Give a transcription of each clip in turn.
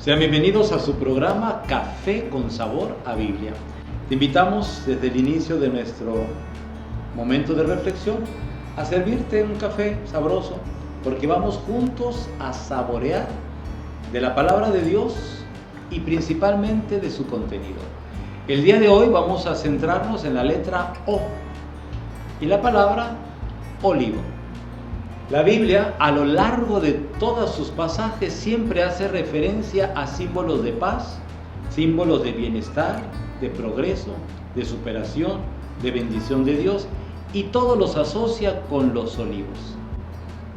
Sean bienvenidos a su programa Café con Sabor a Biblia. Te invitamos desde el inicio de nuestro momento de reflexión a servirte un café sabroso, porque vamos juntos a saborear de la palabra de Dios y principalmente de su contenido. El día de hoy vamos a centrarnos en la letra O y la palabra olivo. La Biblia, a lo largo de todos sus pasajes, siempre hace referencia a símbolos de paz, símbolos de bienestar, de progreso, de superación, de bendición de Dios, y todo los asocia con los olivos.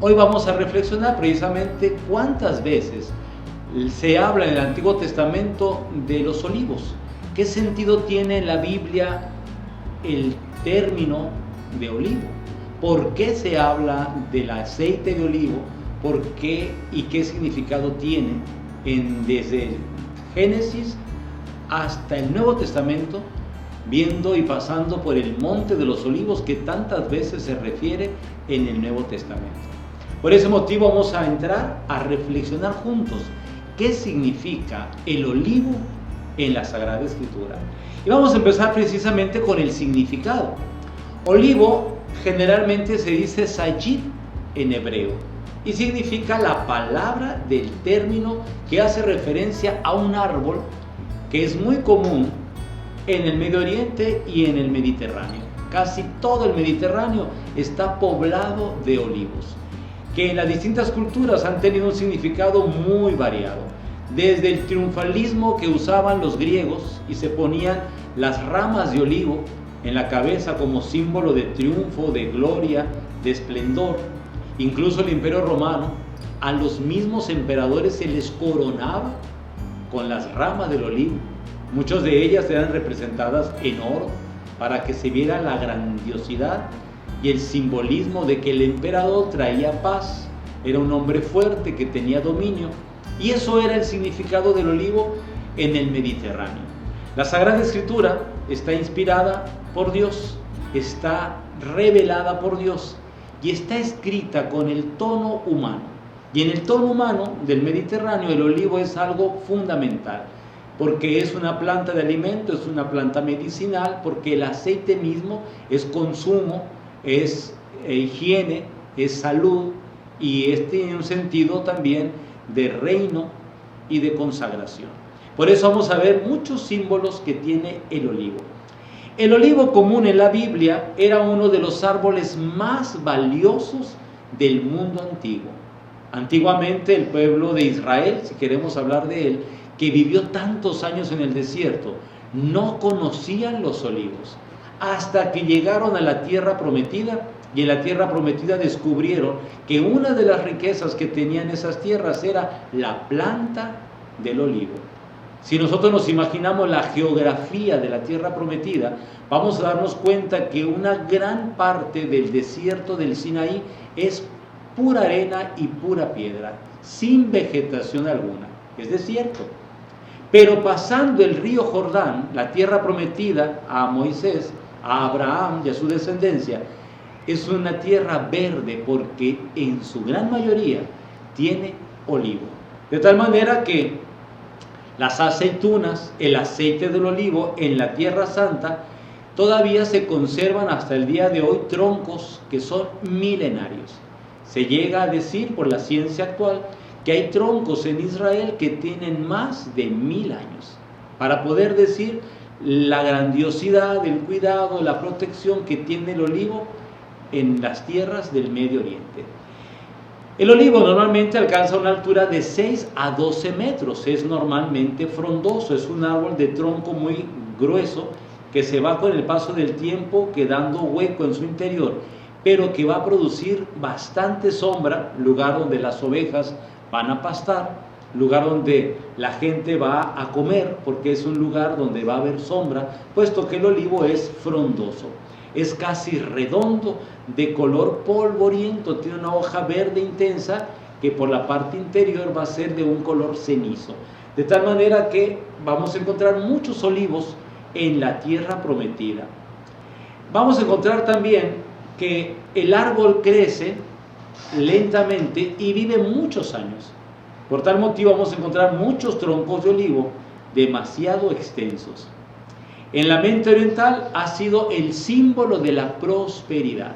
Hoy vamos a reflexionar precisamente cuántas veces se habla en el Antiguo Testamento de los olivos. ¿Qué sentido tiene en la Biblia el término de olivo? ¿Por qué se habla del aceite de olivo? ¿Por qué y qué significado tiene desde el Génesis hasta el Nuevo Testamento, viendo y pasando por el monte de los olivos que tantas veces se refiere en el Nuevo Testamento? Por ese motivo vamos a entrar a reflexionar juntos qué significa el olivo en la Sagrada Escritura. Y vamos a empezar precisamente con el significado. Olivo generalmente se dice sayit en hebreo y significa la palabra del término que hace referencia a un árbol que es muy común en el Medio Oriente y en el Mediterráneo. Casi todo el Mediterráneo está poblado de olivos, que en las distintas culturas han tenido un significado muy variado. Desde el triunfalismo que usaban los griegos y se ponían las ramas de olivo en la cabeza como símbolo de triunfo, de gloria, de esplendor. Incluso el Imperio Romano, a los mismos emperadores se les coronaba con las ramas del olivo. Muchas de ellas eran representadas en oro para que se viera la grandiosidad y el simbolismo de que el emperador traía paz, era un hombre fuerte que tenía dominio, y eso era el significado del olivo en el Mediterráneo. La Sagrada Escritura está inspirada por Dios, está revelada por Dios y está escrita con el tono humano. Y en el tono humano del Mediterráneo el olivo es algo fundamental, porque es una planta de alimento, es una planta medicinal, porque el aceite mismo es consumo, es higiene, es salud, y tiene un sentido también de reino y de consagración. Por eso vamos a ver muchos símbolos que tiene el olivo. El olivo común en la Biblia era uno de los árboles más valiosos del mundo antiguo. Antiguamente el pueblo de Israel, si queremos hablar de él, que vivió tantos años en el desierto, no conocían los olivos, hasta que llegaron a la tierra prometida, y en la tierra prometida descubrieron que una de las riquezas que tenían esas tierras era la planta del olivo. Si nosotros nos imaginamos la geografía de la tierra prometida, vamos a darnos cuenta que una gran parte del desierto del Sinaí es pura arena y pura piedra, sin vegetación alguna. Es desierto. Pero pasando el río Jordán, la tierra prometida a Moisés, a Abraham y a su descendencia, es una tierra verde porque en su gran mayoría tiene olivo. De tal manera que las aceitunas, el aceite del olivo en la Tierra Santa, todavía se conservan hasta el día de hoy troncos que son milenarios. Se llega a decir por la ciencia actual que hay troncos en Israel que tienen más de 1000 años, para poder decir la grandiosidad, el cuidado, la protección que tiene el olivo en las tierras del Medio Oriente. El olivo normalmente alcanza una altura de 6 a 12 metros, es normalmente frondoso, es un árbol de tronco muy grueso que se va con el paso del tiempo quedando hueco en su interior, pero que va a producir bastante sombra, lugar donde las ovejas van a pastar, lugar donde la gente va a comer, porque es un lugar donde va a haber sombra, puesto que el olivo es frondoso. Es casi redondo, de color polvoriento, tiene una hoja verde intensa que por la parte interior va a ser de un color cenizo. De tal manera que vamos a encontrar muchos olivos en la tierra prometida. Vamos a encontrar también que el árbol crece lentamente y vive muchos años. Por tal motivo vamos a encontrar muchos troncos de olivo demasiado extensos. En la mente oriental ha sido el símbolo de la prosperidad.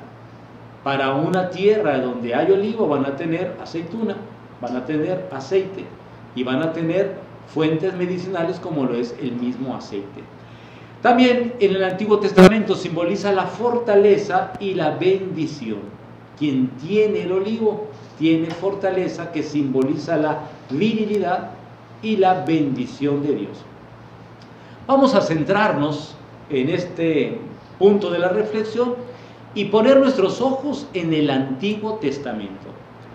Para una tierra donde hay olivo van a tener aceituna, van a tener aceite y van a tener fuentes medicinales como lo es el mismo aceite. También en el Antiguo Testamento simboliza la fortaleza y la bendición. Quien tiene el olivo tiene fortaleza, que simboliza la virilidad y la bendición de Dios. Vamos a centrarnos en este punto de la reflexión y poner nuestros ojos en el Antiguo Testamento.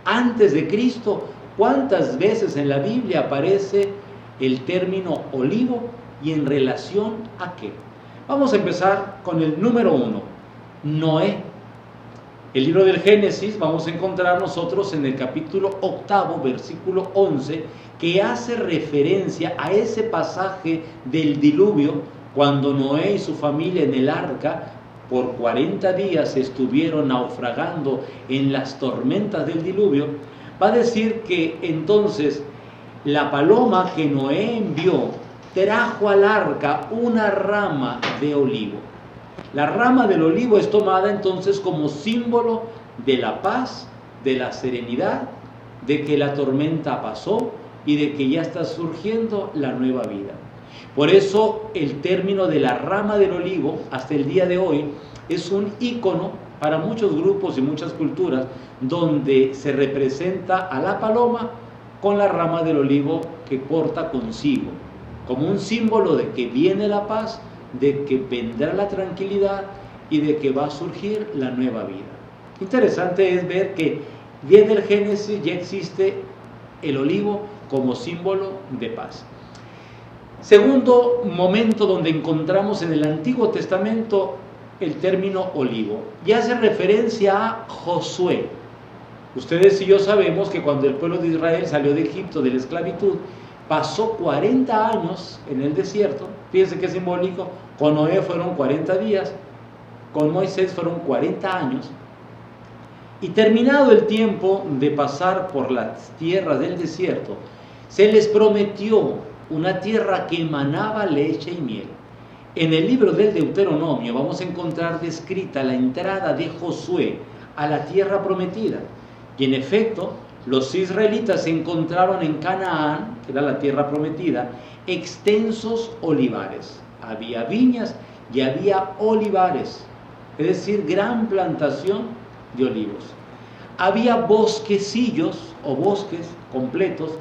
Antes de Cristo, ¿cuántas veces en la Biblia aparece el término olivo y en relación a qué? Vamos a empezar con el número 1, Noé. El libro del Génesis vamos a encontrar nosotros en el capítulo 8, versículo 11, que hace referencia a ese pasaje del diluvio, cuando Noé y su familia en el arca por 40 días estuvieron naufragando en las tormentas del diluvio. Va a decir que entonces la paloma que Noé envió trajo al arca una rama de olivo. La rama del olivo es tomada entonces como símbolo de la paz, de la serenidad, de que la tormenta pasó y de que ya está surgiendo la nueva vida. Por eso el término de la rama del olivo hasta el día de hoy es un ícono para muchos grupos y muchas culturas, donde se representa a la paloma con la rama del olivo que porta consigo, como un símbolo de que viene la paz, de que vendrá la tranquilidad y de que va a surgir la nueva vida. Interesante es ver que desde el Génesis ya existe el olivo como símbolo de paz. Segundo momento donde encontramos en el Antiguo Testamento el término olivo, y hace referencia a Josué. Ustedes y yo sabemos que cuando el pueblo de Israel salió de Egipto, de la esclavitud, pasó 40 años en el desierto. Fíjense qué simbólico. Con Noé fueron 40 días, con Moisés fueron 40 años, y terminado el tiempo de pasar por las tierras del desierto, se les prometió una tierra que emanaba leche y miel. En el libro del Deuteronomio vamos a encontrar descrita la entrada de Josué a la tierra prometida, y en efecto los israelitas encontraron en Canaán, que era la tierra prometida, extensos olivares. Había viñas y había olivares, es decir, gran plantación de olivos. Había bosquecillos o bosques completos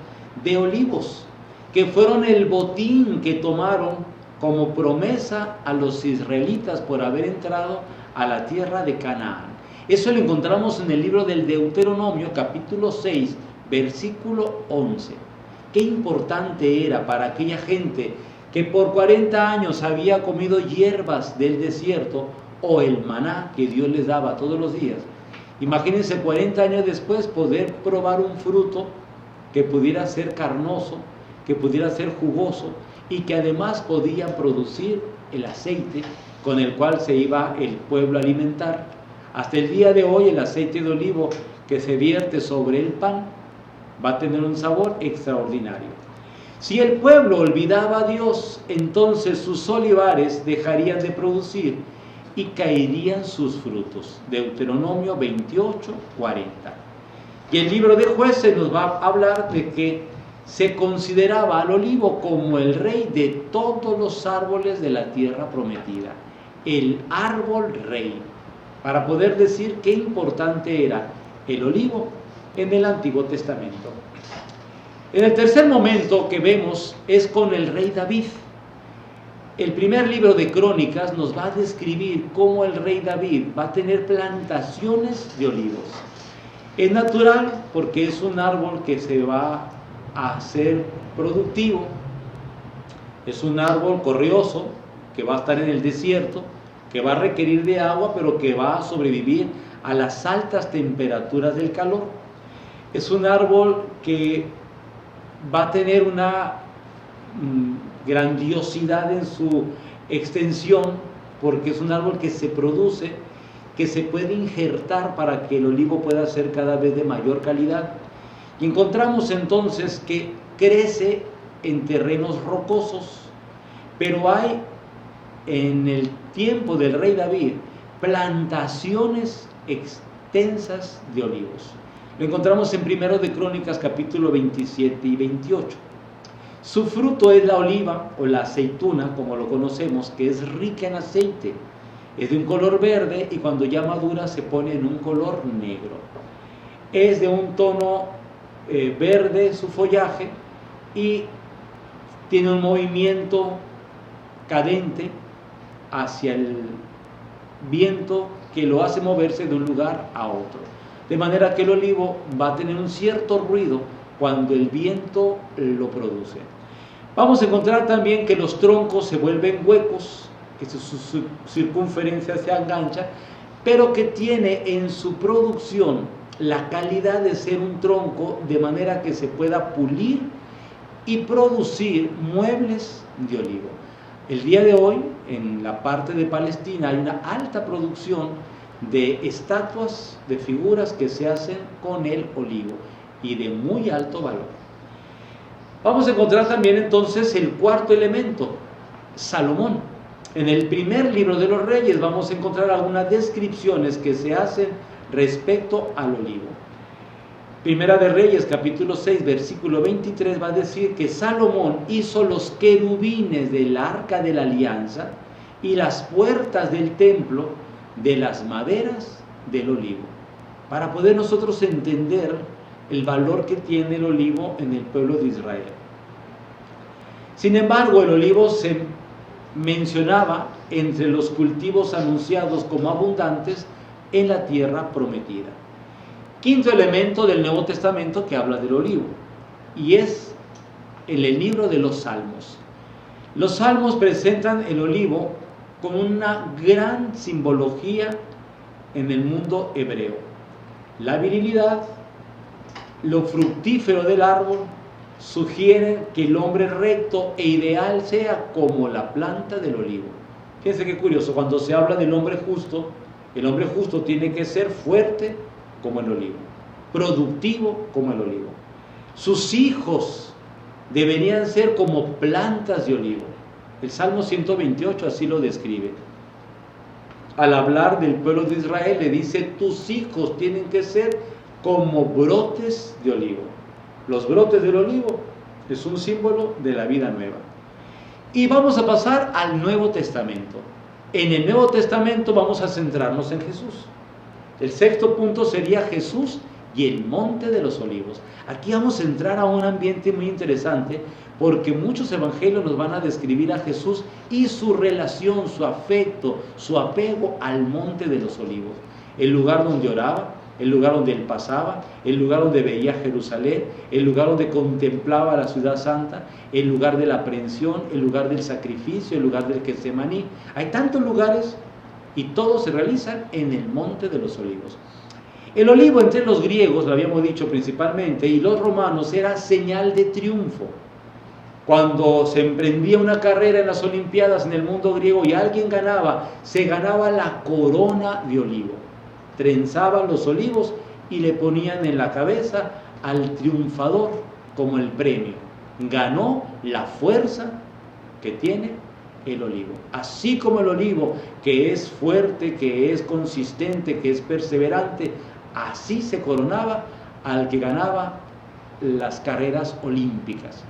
de olivos, que fueron el botín que tomaron como promesa a los israelitas por haber entrado a la tierra de Canaán. Eso lo encontramos en el libro del Deuteronomio, capítulo 6, versículo 11. Qué importante era para aquella gente que por 40 años había comido hierbas del desierto o el maná que Dios les daba todos los días. Imagínense 40 años después poder probar un fruto que pudiera ser carnoso, que pudiera ser jugoso y que además podía producir el aceite con el cual se iba el pueblo a alimentar. Hasta el día de hoy el aceite de olivo que se vierte sobre el pan va a tener un sabor extraordinario. Si el pueblo olvidaba a Dios, entonces sus olivares dejarían de producir y caerían sus frutos. Deuteronomio 28, 40. Y el libro de Jueces nos va a hablar de que se consideraba al olivo como el rey de todos los árboles de la tierra prometida, el árbol rey, para poder decir qué importante era el olivo en el Antiguo Testamento. En el tercer momento que vemos es con el rey David. El primer libro de Crónicas nos va a describir cómo el rey David va a tener plantaciones de olivos. Es natural porque es un árbol que se va a hacer productivo, es un árbol corrioso que va a estar en el desierto, que va a requerir de agua, pero que va a sobrevivir a las altas temperaturas del calor. Es un árbol que va a tener una grandiosidad en su extensión, porque es un árbol que se produce, que se puede injertar para que el olivo pueda ser cada vez de mayor calidad. Y encontramos entonces que crece en terrenos rocosos, pero hay en el tiempo del rey David plantaciones extensas de olivos. Lo encontramos en 1 de Crónicas capítulo 27 y 28. Su fruto es la oliva o la aceituna, como lo conocemos, que es rica en aceite. Es de un color verde y cuando ya madura se pone en un color negro. Es de un tono verde su follaje y tiene un movimiento cadente hacia el viento que lo hace moverse de un lugar a otro. De manera que el olivo va a tener un cierto ruido cuando el viento lo produce. Vamos a encontrar también que los troncos se vuelven huecos, que su circunferencia se engancha, pero que tiene en su producción la calidad de ser un tronco de manera que se pueda pulir y producir muebles de olivo. El día de hoy, en la parte de Palestina, hay una alta producción de estatuas, de figuras que se hacen con el olivo y de muy alto valor. Vamos a encontrar también entonces el cuarto elemento, Salomón. En el primer libro de los Reyes vamos a encontrar algunas descripciones que se hacen respecto al olivo. Primera de Reyes, capítulo 6, versículo 23, va a decir que Salomón hizo los querubines del arca de la alianza y las puertas del templo de las maderas del olivo. Para poder nosotros entender el valor que tiene el olivo en el pueblo de Israel. Sin embargo, el olivo se mencionaba entre los cultivos anunciados como abundantes en la tierra prometida. Quinto elemento del Nuevo Testamento que habla del olivo, y es en el libro de los Salmos. Los Salmos presentan el olivo como una gran simbología en el mundo hebreo. La virilidad, lo fructífero del árbol, sugieren que el hombre recto e ideal sea como la planta del olivo. Fíjense qué curioso, cuando se habla del hombre justo, el hombre justo tiene que ser fuerte como el olivo, productivo como el olivo. Sus hijos deberían ser como plantas de olivo. El Salmo 128 así lo describe. Al hablar del pueblo de Israel le dice: tus hijos tienen que ser como brotes de olivo. Los brotes del olivo es un símbolo de la vida nueva. Y vamos a pasar al Nuevo Testamento. En el Nuevo Testamento vamos a centrarnos en Jesús. El sexto punto sería Jesús y el Monte de los Olivos. Aquí vamos a entrar a un ambiente muy interesante porque muchos evangelios nos van a describir a Jesús y su relación, su afecto, su apego al Monte de los Olivos. El lugar donde oraba, el lugar donde él pasaba, el lugar donde veía Jerusalén, el lugar donde contemplaba la ciudad santa, el lugar de la aprehensión, el lugar del sacrificio, el lugar del Getsemaní. Hay tantos lugares y todos se realizan en el Monte de los Olivos. El olivo entre los griegos, lo habíamos dicho principalmente, y los romanos era señal de triunfo. Cuando se emprendía una carrera en las Olimpiadas en el mundo griego y alguien ganaba, se ganaba la corona de olivo. Trenzaban los olivos y le ponían en la cabeza al triunfador como el premio. Ganó la fuerza que tiene el olivo. Así como el olivo, que es fuerte, que es consistente, que es perseverante, así se coronaba al que ganaba las carreras olímpicas.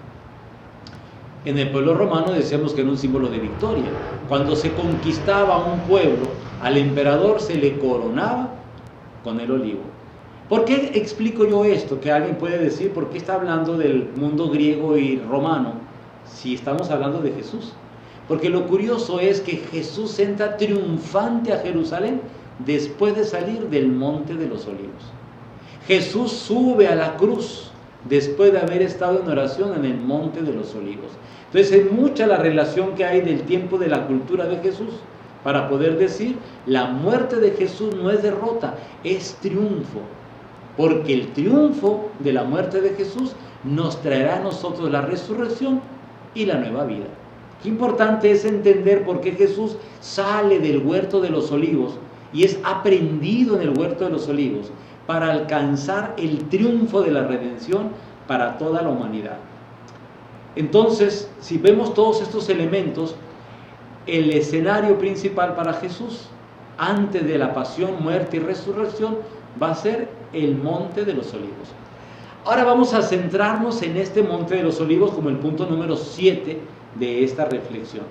En el pueblo romano decíamos que era un símbolo de victoria. Cuando se conquistaba un pueblo, al emperador se le coronaba con el olivo. ¿Por qué explico yo esto? Que alguien puede decir, ¿por qué está hablando del mundo griego y romano si estamos hablando de Jesús? Porque lo curioso es que Jesús entra triunfante a Jerusalén después de salir del Monte de los Olivos. Jesús sube a la cruz después de haber estado en oración en el Monte de los Olivos. Entonces es mucha la relación que hay del tiempo de la cultura de Jesús para poder decir, la muerte de Jesús no es derrota, es triunfo. Porque el triunfo de la muerte de Jesús nos traerá a nosotros la resurrección y la nueva vida. Qué importante es entender por qué Jesús sale del huerto de los olivos y es aprendido en el huerto de los olivos, para alcanzar el triunfo de la redención para toda la humanidad. Entonces, si vemos todos estos elementos, el escenario principal para Jesús, antes de la pasión, muerte y resurrección, va a ser el Monte de los Olivos. Ahora vamos a centrarnos en este Monte de los Olivos como el punto número 7 de esta reflexión.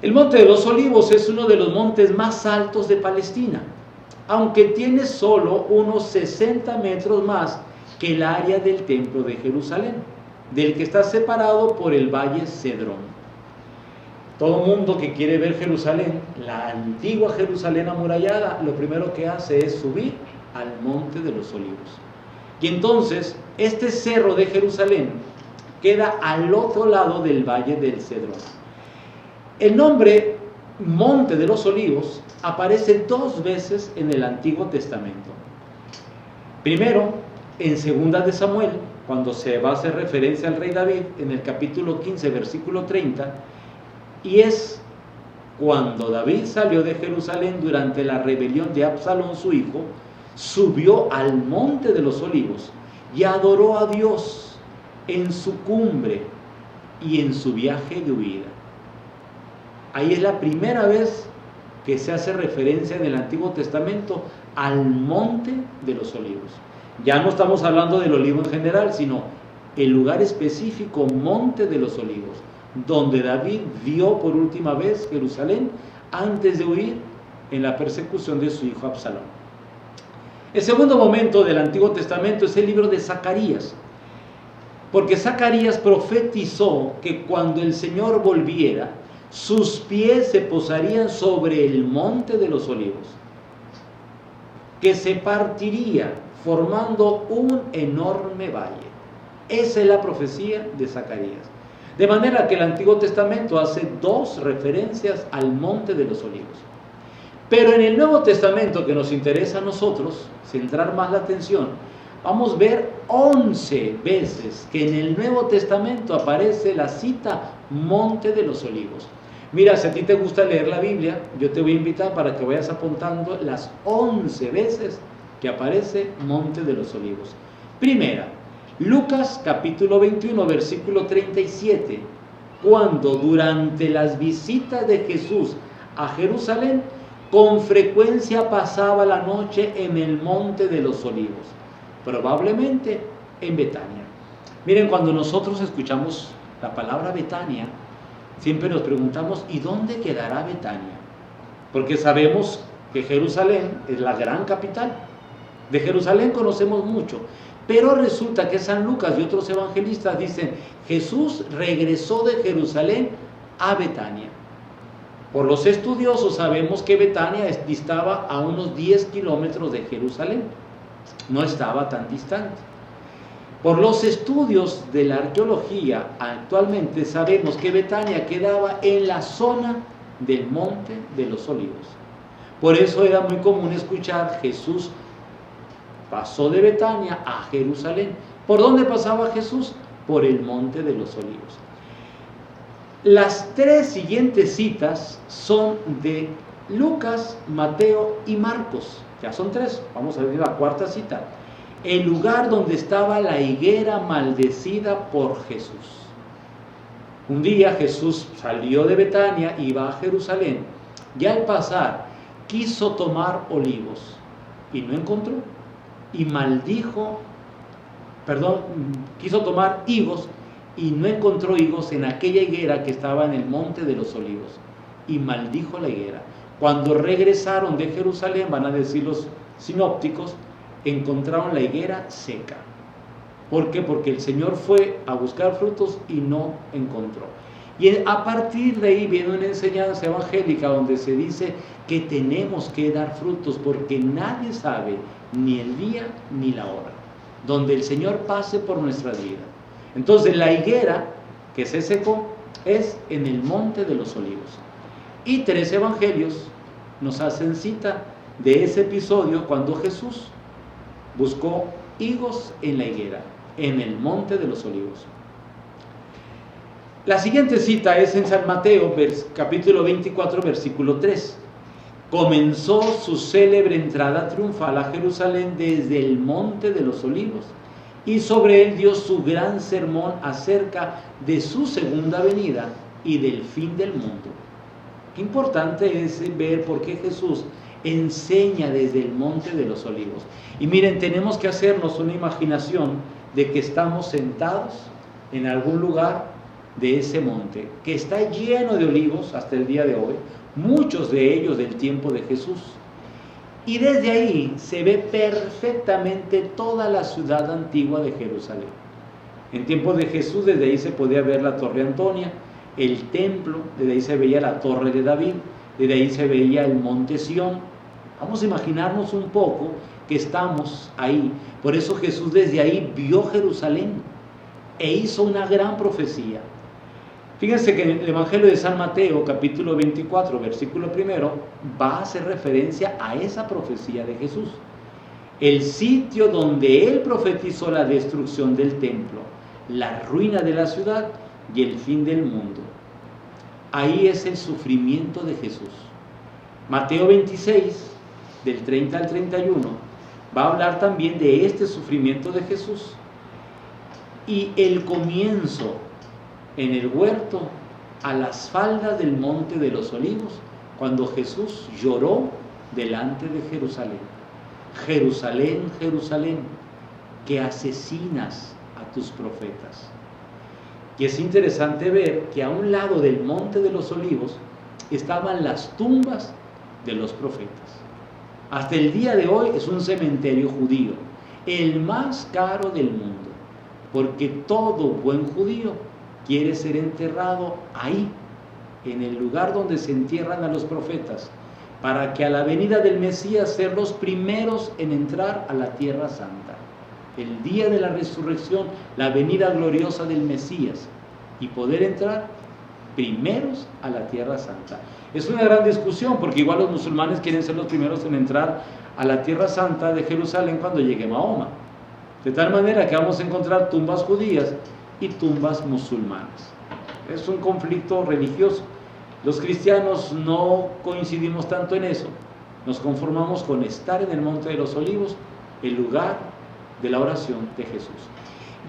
El Monte de los Olivos es uno de los montes más altos de Palestina, aunque tiene solo unos 60 metros más que el área del Templo de Jerusalén, del que está separado por el Valle Cedrón. Todo mundo que quiere ver Jerusalén, la antigua Jerusalén amurallada, lo primero que hace es subir al Monte de los Olivos. Y entonces, este cerro de Jerusalén queda al otro lado del Valle del Cedrón. El nombre Monte de los Olivos aparece 2 veces en el Antiguo Testamento. Primero, en 2 de Samuel, cuando se va a hacer referencia al rey David, en el capítulo 15, versículo 30, y es cuando David salió de Jerusalén durante la rebelión de Absalón, su hijo, subió al Monte de los Olivos y adoró a Dios en su cumbre y en su viaje de huida. Ahí es la primera vez que se hace referencia en el Antiguo Testamento al Monte de los Olivos. Ya no estamos hablando del olivo en general, sino el lugar específico, Monte de los Olivos, donde David vio por última vez Jerusalén antes de huir en la persecución de su hijo Absalón. El segundo momento del Antiguo Testamento es el libro de Zacarías, porque Zacarías profetizó que cuando el Señor volviera, sus pies se posarían sobre el Monte de los Olivos, que se partiría formando un enorme valle. Esa es la profecía de Zacarías. De manera que el Antiguo Testamento hace 2 referencias al Monte de los Olivos. Pero en el Nuevo Testamento, que nos interesa a nosotros, centrar más la atención, vamos a ver 11 veces que en el Nuevo Testamento aparece la cita Monte de los Olivos. Mira, si a ti te gusta leer la Biblia, yo te voy a invitar para que vayas apuntando las 11 veces que aparece Monte de los Olivos. Primera, Lucas capítulo 21, versículo 37, cuando durante las visitas de Jesús a Jerusalén, con frecuencia pasaba la noche en el Monte de los Olivos, probablemente en Betania. Miren, cuando nosotros escuchamos la palabra Betania, siempre nos preguntamos, ¿y dónde quedará Betania? Porque sabemos que Jerusalén es la gran capital. De Jerusalén conocemos mucho, pero resulta que San Lucas y otros evangelistas dicen, Jesús regresó de Jerusalén a Betania. Por los estudiosos sabemos que Betania distaba a unos 10 kilómetros de Jerusalén, no estaba tan distante. Por los estudios de la arqueología, actualmente sabemos que Betania quedaba en la zona del Monte de los Olivos. Por eso era muy común escuchar Jesús pasó de Betania a Jerusalén. ¿Por dónde pasaba Jesús? Por el Monte de los Olivos. Las 3 siguientes citas son de Lucas, Mateo y Marcos. Ya son 3. Vamos a ver la 4ª cita. El lugar donde estaba la higuera maldecida por Jesús. Un día Jesús salió de Betania y iba a Jerusalén, y al pasar quiso tomar olivos y no encontró, y quiso tomar higos y no encontró higos en aquella higuera que estaba en el Monte de los Olivos, y maldijo la higuera. Cuando regresaron de Jerusalén, van a decir los sinópticos, encontraron la higuera seca. ¿Por qué? Porque el Señor fue a buscar frutos y no encontró. Y a partir de ahí viene una enseñanza evangélica donde se dice que tenemos que dar frutos porque nadie sabe ni el día ni la hora donde el Señor pase por nuestra vida. Entonces la higuera que se secó es en el Monte de los Olivos. Y 3 evangelios nos hacen cita de ese episodio cuando Jesús buscó higos en la higuera, en el Monte de los Olivos. La siguiente cita es en San Mateo, capítulo 24, versículo 3. comenzó su célebre entrada triunfal a Jerusalén desde el Monte de los Olivos, y sobre él dio su gran sermón acerca de su segunda venida y del fin del mundo. Qué importante es ver por qué Jesús enseña desde el Monte de los Olivos. Y miren, tenemos que hacernos una imaginación de que estamos sentados en algún lugar de ese monte, que está lleno de olivos hasta el día de hoy, muchos de ellos del tiempo de Jesús. Y desde ahí se ve perfectamente toda la ciudad antigua de Jerusalén. En tiempos de Jesús, desde ahí se podía ver la Torre Antonia, el templo, desde ahí se veía la Torre de David, desde ahí se veía el Monte Sión. Vamos a imaginarnos un poco que estamos ahí. Por eso Jesús desde ahí vio Jerusalén e hizo una gran profecía. Fíjense que en el Evangelio de San Mateo, capítulo 24, versículo 1, va a hacer referencia a esa profecía de Jesús. El sitio donde él profetizó la destrucción del templo, la ruina de la ciudad y el fin del mundo. Ahí es el sufrimiento de Jesús. Mateo 26, del 30 al 31, va a hablar también de este sufrimiento de Jesús. Y el comienzo en el huerto, a las faldas del Monte de los Olivos, cuando Jesús lloró delante de Jerusalén. Jerusalén, Jerusalén, que asesinas a tus profetas. Y es interesante ver que a un lado del Monte de los Olivos estaban las tumbas de los profetas. Hasta el día de hoy es un cementerio judío, el más caro del mundo, porque todo buen judío quiere ser enterrado ahí, en el lugar donde se entierran a los profetas, para que a la venida del Mesías ser los primeros en entrar a la Tierra Santa. El día de la resurrección, la venida gloriosa del Mesías, y poder entrar primeros a la Tierra Santa. Es una gran discusión, porque igual los musulmanes quieren ser los primeros en entrar a la Tierra Santa de Jerusalén cuando llegue Mahoma. De tal manera que vamos a encontrar tumbas judías y tumbas musulmanas. Es un conflicto religioso. Los cristianos no coincidimos tanto en eso. Nos conformamos con estar en el Monte de los Olivos, el lugar de la oración de Jesús.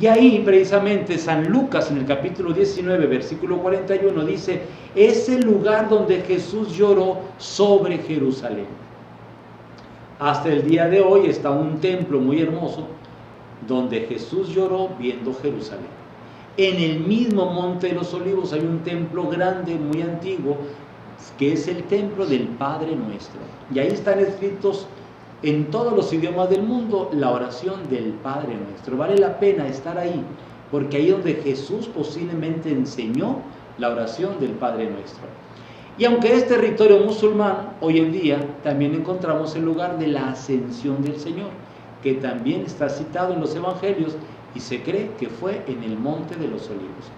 Y ahí precisamente San Lucas en el capítulo 19, versículo 41 dice, es el lugar donde Jesús lloró sobre Jerusalén. Hasta el día de hoy está un templo muy hermoso donde Jesús lloró viendo Jerusalén. En el mismo Monte de los Olivos hay un templo grande, muy antiguo, que es el templo del Padre Nuestro. Y ahí están escritos en todos los idiomas del mundo la oración del Padre Nuestro. Vale la pena estar ahí, porque ahí es donde Jesús posiblemente enseñó la oración del Padre Nuestro. Y aunque es territorio musulmán, hoy en día también encontramos el lugar de la ascensión del Señor, que también está citado en los evangelios y se cree que fue en el Monte de los Olivos.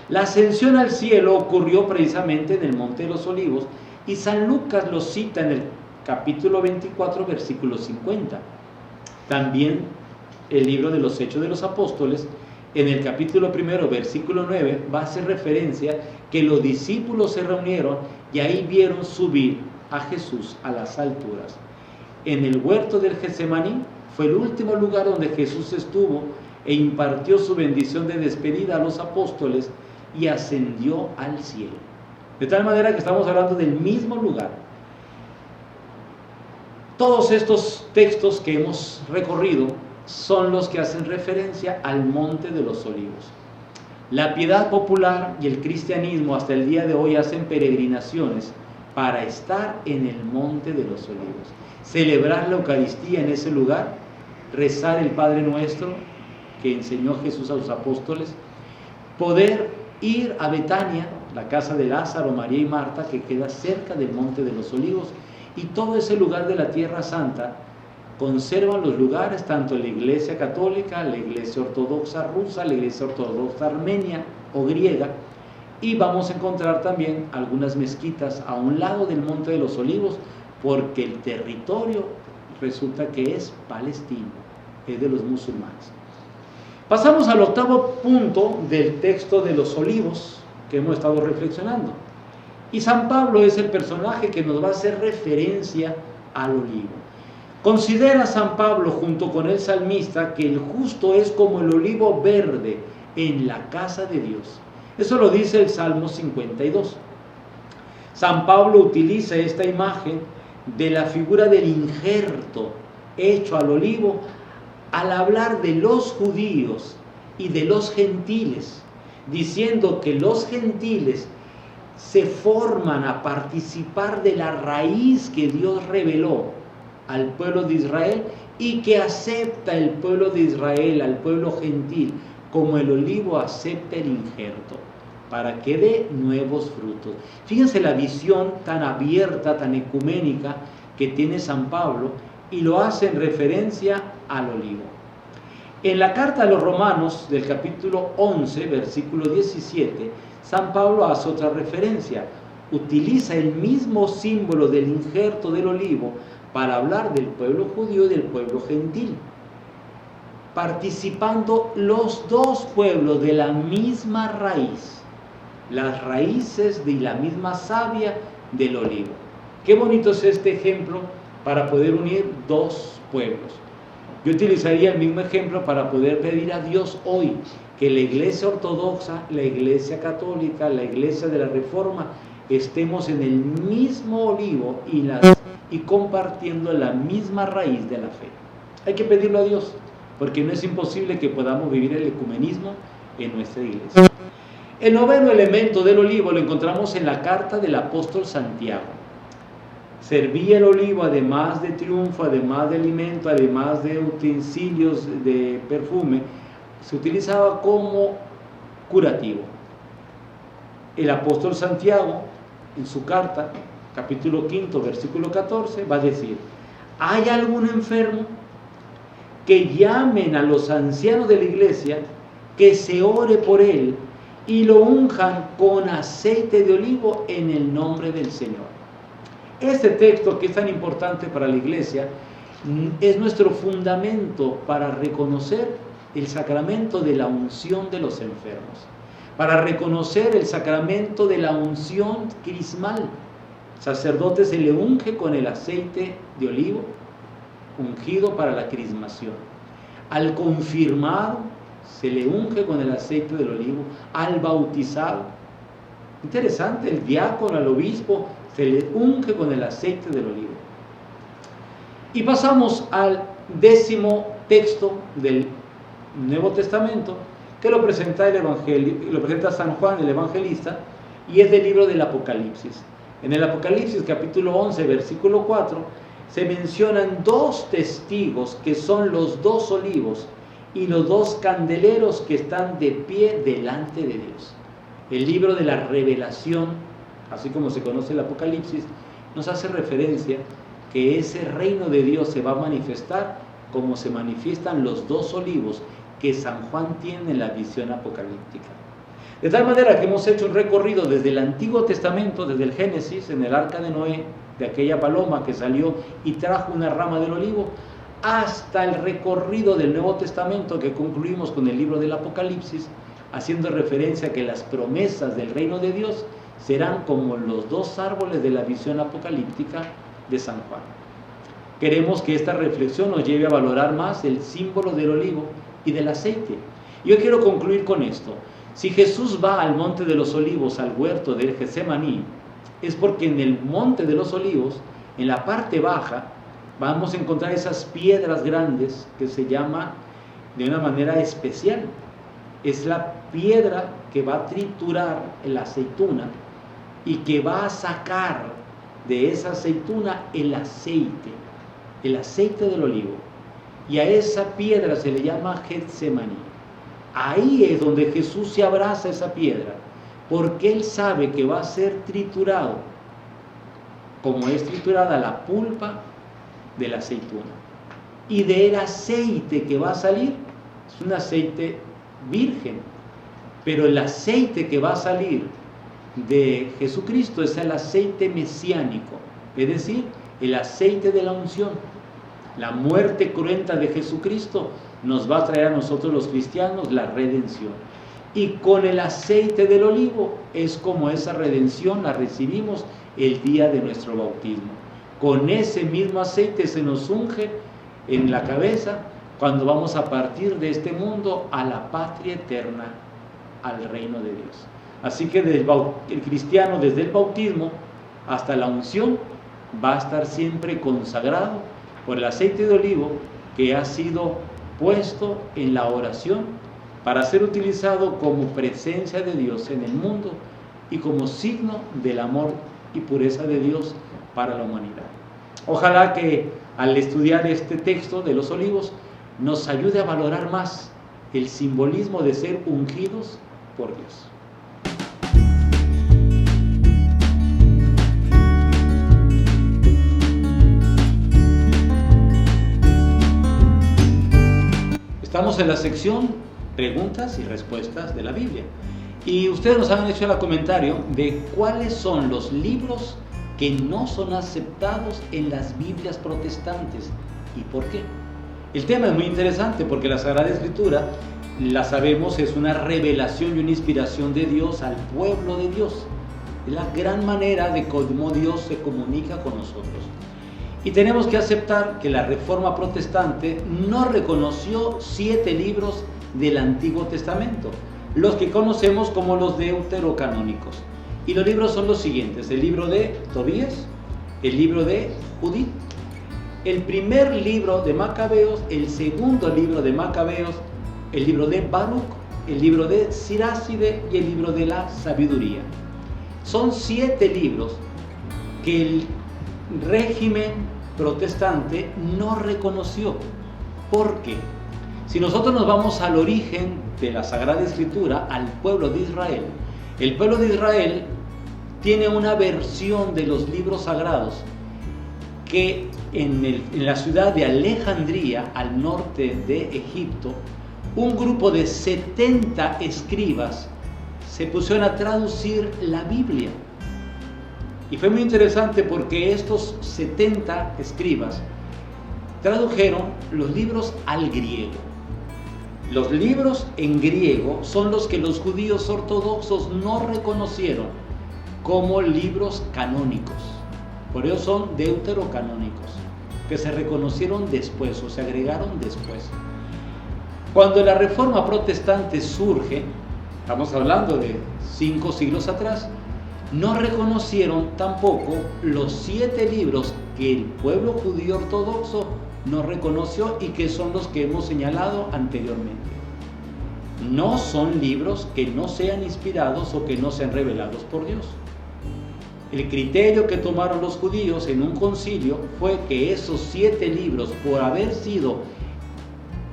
La ascensión al cielo ocurrió precisamente en el Monte de los Olivos y San Lucas lo cita en el capítulo 24, versículo 50. También el libro de los Hechos de los Apóstoles, en el capítulo 1, versículo 9, va a hacer referencia que los discípulos se reunieron y ahí vieron subir a Jesús a las alturas. En el huerto del Getsemaní fue el último lugar donde Jesús estuvo e impartió su bendición de despedida a los apóstoles y ascendió al cielo. De tal manera que estamos hablando del mismo lugar. Todos estos textos que hemos recorrido son los que hacen referencia al Monte de los Olivos. La piedad popular y el cristianismo hasta el día de hoy hacen peregrinaciones para estar en el Monte de los Olivos, celebrar la Eucaristía en ese lugar, rezar el Padre Nuestro que enseñó Jesús a los apóstoles, poder ir a Betania, la casa de Lázaro, María y Marta, que queda cerca del Monte de los Olivos, y todo ese lugar de la Tierra Santa. Conservan los lugares tanto la Iglesia Católica, la Iglesia Ortodoxa rusa, la Iglesia Ortodoxa armenia o griega, y vamos a encontrar también algunas mezquitas a un lado del Monte de los Olivos, porque el territorio resulta que es palestino, es de los musulmanes. Pasamos al octavo punto del texto de los Olivos que hemos estado reflexionando. Y San Pablo es el personaje que nos va a hacer referencia al olivo. Considera San Pablo junto con el salmista que el justo es como el olivo verde en la casa de Dios. Eso lo dice el Salmo 52. San Pablo utiliza esta imagen de la figura del injerto hecho al olivo al hablar de los judíos y de los gentiles, diciendo que los gentiles se forman a participar de la raíz que Dios reveló al pueblo de Israel y que acepta el pueblo de Israel, al pueblo gentil, como el olivo acepta el injerto, para que dé nuevos frutos. Fíjense la visión tan abierta, tan ecuménica que tiene San Pablo, y lo hace en referencia al olivo. En la carta a los Romanos del capítulo 11, versículo 17, San Pablo hace otra referencia. Utiliza el mismo símbolo del injerto del olivo para hablar del pueblo judío y del pueblo gentil, participando los dos pueblos de la misma raíz, las raíces de la misma savia del olivo. Qué bonito es este ejemplo para poder unir dos pueblos. Yo utilizaría el mismo ejemplo para poder pedir a Dios hoy que la Iglesia Ortodoxa, la Iglesia Católica, la Iglesia de la Reforma, estemos en el mismo olivo y compartiendo la misma raíz de la fe. Hay que pedirlo a Dios, porque no es imposible que podamos vivir el ecumenismo en nuestra iglesia. El noveno elemento del olivo lo encontramos en la carta del apóstol Santiago. Servía el olivo, además de triunfo, además de alimento, además de utensilios de perfume, se utilizaba como curativo. El apóstol Santiago, en su carta, capítulo 5, versículo 14, va a decir: ¿hay algún enfermo? Que llamen a los ancianos de la iglesia, que se ore por él y lo unjan con aceite de olivo en el nombre del Señor. Este texto, que es tan importante para la iglesia, es nuestro fundamento para reconocer el sacramento de la unción de los enfermos, para reconocer el sacramento de la unción crismal. Sacerdote se le unge con el aceite de olivo, ungido para la crismación. Al confirmado se le unge con el aceite del olivo. Al bautizado, interesante, el diácono, al obispo, se le unge con el aceite del olivo. Y pasamos al 10º texto del Nuevo Testamento, que lo presenta lo presenta San Juan, el evangelista, y es del libro del Apocalipsis. En el Apocalipsis capítulo 11, versículo 4, se mencionan dos testigos que son los dos olivos y los dos candeleros que están de pie delante de Dios. El libro de la Revelación, así como se conoce el Apocalipsis, nos hace referencia que ese reino de Dios se va a manifestar como se manifiestan los dos olivos que San Juan tiene en la visión apocalíptica. De tal manera que hemos hecho un recorrido desde el Antiguo Testamento, desde el Génesis, en el arca de Noé, de aquella paloma que salió y trajo una rama del olivo, hasta el recorrido del Nuevo Testamento que concluimos con el libro del Apocalipsis, haciendo referencia a que las promesas del reino de Dios serán como los dos árboles de la visión apocalíptica de San Juan. Queremos que esta reflexión nos lleve a valorar más el símbolo del olivo y del aceite. Yo quiero concluir con esto. Si Jesús va al Monte de los Olivos, al huerto del Getsemaní, es porque en el Monte de los Olivos, en la parte baja, vamos a encontrar esas piedras grandes que se llama de una manera especial. Es la piedra que va a triturar la aceituna y que va a sacar de esa aceituna el aceite del olivo. Y a esa piedra se le llama Getsemaní. Ahí es donde Jesús se abraza a esa piedra, porque Él sabe que va a ser triturado, como es triturada la pulpa de la aceituna. Y del aceite que va a salir, es un aceite virgen, pero el aceite que va a salir de Jesucristo es el aceite mesiánico, es decir, el aceite de la unción. La muerte cruenta de Jesucristo nos va a traer a nosotros los cristianos la redención. Y con el aceite del olivo es como esa redención la recibimos el día de nuestro bautismo. Con ese mismo aceite se nos unge en la cabeza cuando vamos a partir de este mundo a la patria eterna, al reino de Dios. Así que el cristiano desde el bautismo hasta la unción va a estar siempre consagrado por el aceite de olivo que ha sido puesto en la oración para ser utilizado como presencia de Dios en el mundo y como signo del amor y pureza de Dios para la humanidad. Ojalá que al estudiar este texto de los olivos nos ayude a valorar más el simbolismo de ser ungidos por Dios. Estamos en la sección preguntas y respuestas de la Biblia. Y ustedes nos han hecho el comentario de cuáles son los libros que no son aceptados en las Biblias protestantes y por qué. El tema es muy interesante porque la Sagrada Escritura, la sabemos, es una revelación y una inspiración de Dios al pueblo de Dios. Es la gran manera de cómo Dios se comunica con nosotros. Y tenemos que aceptar que la Reforma Protestante no reconoció 7 libros del Antiguo Testamento, los que conocemos como los deuterocanónicos. Y los libros son los siguientes: el libro de Tobías, el libro de Judith, el primer libro de Macabeos, el segundo libro de Macabeos, el libro de Baruch, el libro de Siráside y el libro de la Sabiduría. Son 7 libros que el régimen protestante no reconoció. ¿Por qué? Si nosotros nos vamos al origen de la Sagrada Escritura, al pueblo de Israel, el pueblo de Israel tiene una versión de los libros sagrados que en la ciudad de Alejandría, al norte de Egipto, un grupo de 70 escribas se pusieron a traducir la Biblia. Y fue muy interesante porque estos 70 escribas tradujeron los libros al griego. Los libros en griego son los que los judíos ortodoxos no reconocieron como libros canónicos. Por eso son deuterocanónicos, que se reconocieron después o se agregaron después. Cuando la Reforma Protestante surge, estamos hablando de 5 siglos atrás, no reconocieron tampoco los 7 libros que el pueblo judío ortodoxo no reconoció y que son los que hemos señalado anteriormente. No son libros que no sean inspirados o que no sean revelados por Dios. El criterio que tomaron los judíos en un concilio fue que esos 7 libros, por haber sido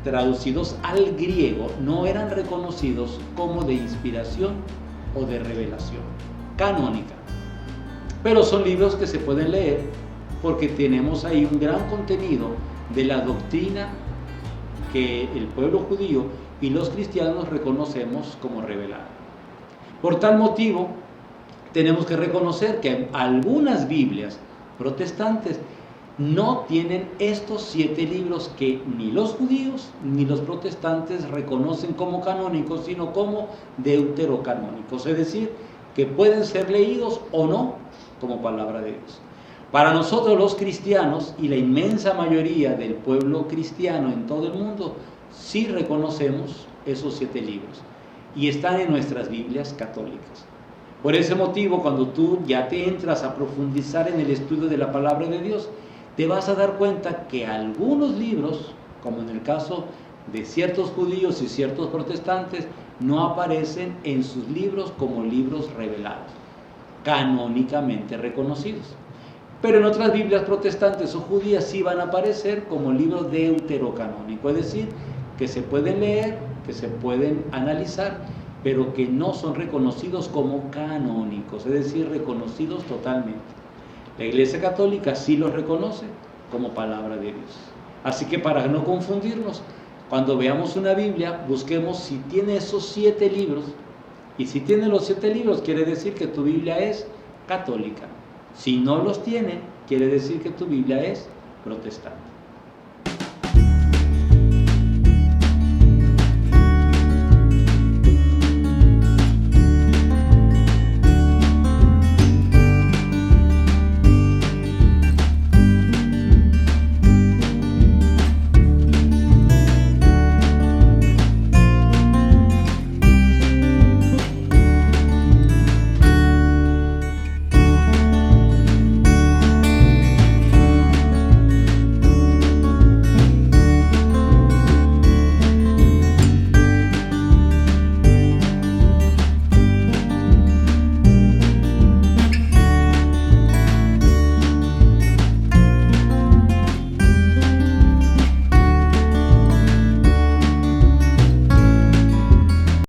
traducidos al griego, no eran reconocidos como de inspiración o de revelación canónica. Pero son libros que se pueden leer porque tenemos ahí un gran contenido de la doctrina que el pueblo judío y los cristianos reconocemos como revelada. Por tal motivo, tenemos que reconocer que algunas Biblias protestantes no tienen estos 7 libros que ni los judíos ni los protestantes reconocen como canónicos, sino como deuterocanónicos, es decir, que pueden ser leídos o no como palabra de Dios. Para nosotros los cristianos y la inmensa mayoría del pueblo cristiano en todo el mundo, sí reconocemos esos 7 libros y están en nuestras Biblias católicas. Por ese motivo, cuando tú ya te entras a profundizar en el estudio de la palabra de Dios, te vas a dar cuenta que algunos libros, como en el caso de ciertos judíos y ciertos protestantes, no aparecen en sus libros como libros revelados, canónicamente reconocidos. Pero en otras Biblias protestantes o judías sí van a aparecer como libros deuterocanónicos, es decir, que se pueden leer, que se pueden analizar, pero que no son reconocidos como canónicos, es decir, reconocidos totalmente. La Iglesia Católica sí los reconoce como palabra de Dios. Así que para no confundirnos, cuando veamos una Biblia, busquemos si tiene esos 7 libros, y si tiene los 7 libros, quiere decir que tu Biblia es católica. Si no los tiene, quiere decir que tu Biblia es protestante.